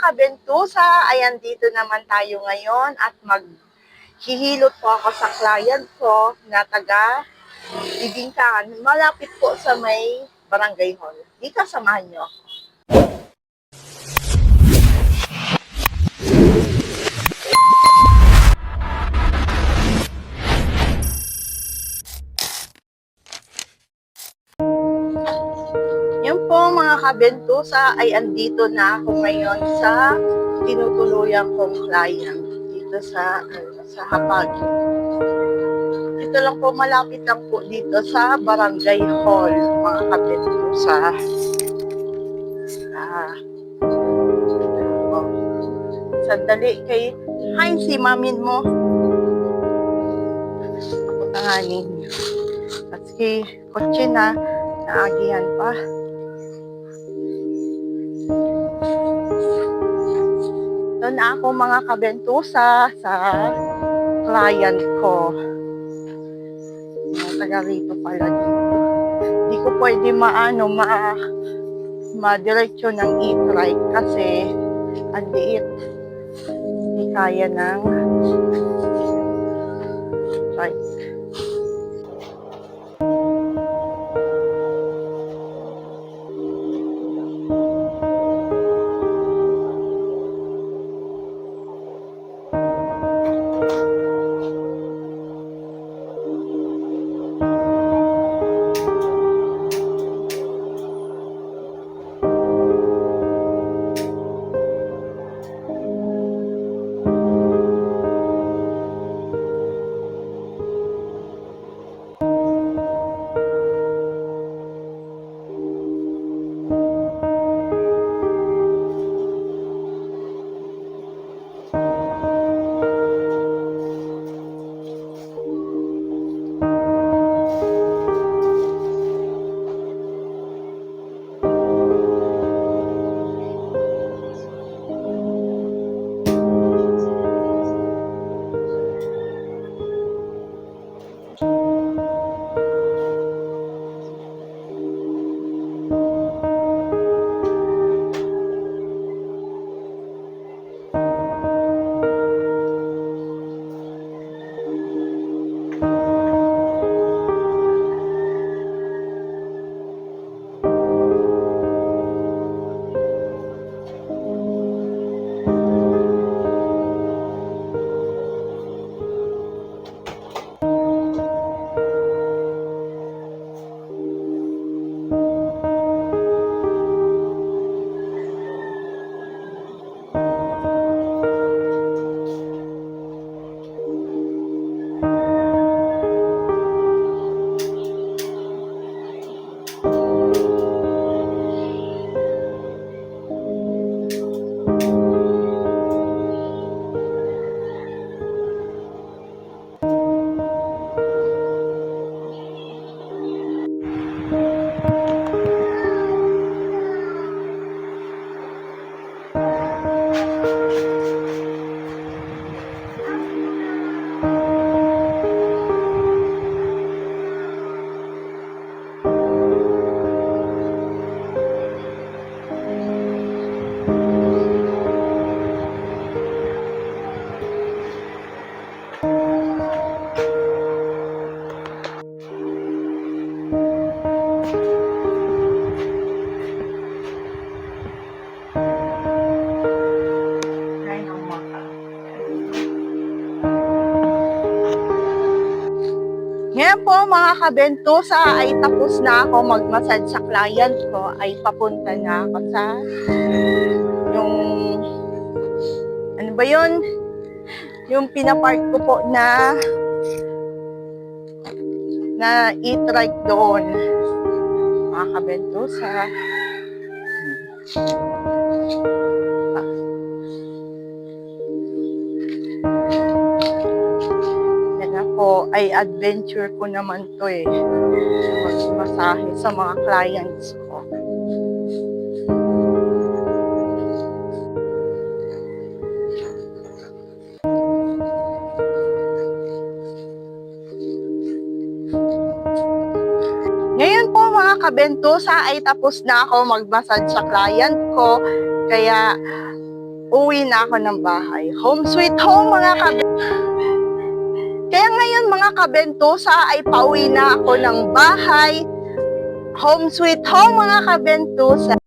kabentusa, ayan dito naman tayo ngayon at maghihilot po ako sa client ko na taga Bibingkahan. Malapit po sa may barangay hall. Dito, samahan nyo ako. Yan po mga kabentusa ay andito na ako ngayon sa tinutuluyan kong client dito sa Hapag. Dito lang po, malapit lang po dito sa barangay hall mga kabentusa. Sandali kay hi si mamin mo. Ako tanganin niyo. At si kotse na naagihan pa. Doon na ako mga kabentusa sa client ko. Taga rito pala dito. Hindi ko pwede ma-diretsyo ng e-trike kasi ang liit. Hindi kaya ng trike. Ngayon po mga kabentusa ay tapos na ako mag-massage sa client ko, ay papunta na ako sa yung ano ba yun? Yung pinapark ko po na e-trike doon mga kabentusa. Ako ay adventure ko naman to magmasahe sa mga clients ko. Ngayon po mga kabentusa ay tapos na ako mag-massage sa client ko. Kaya uwi na ako ng bahay. Home sweet home mga Kaya ngayon mga kabentusa ay pauwi na ako ng bahay. Home sweet home mga kabentusa.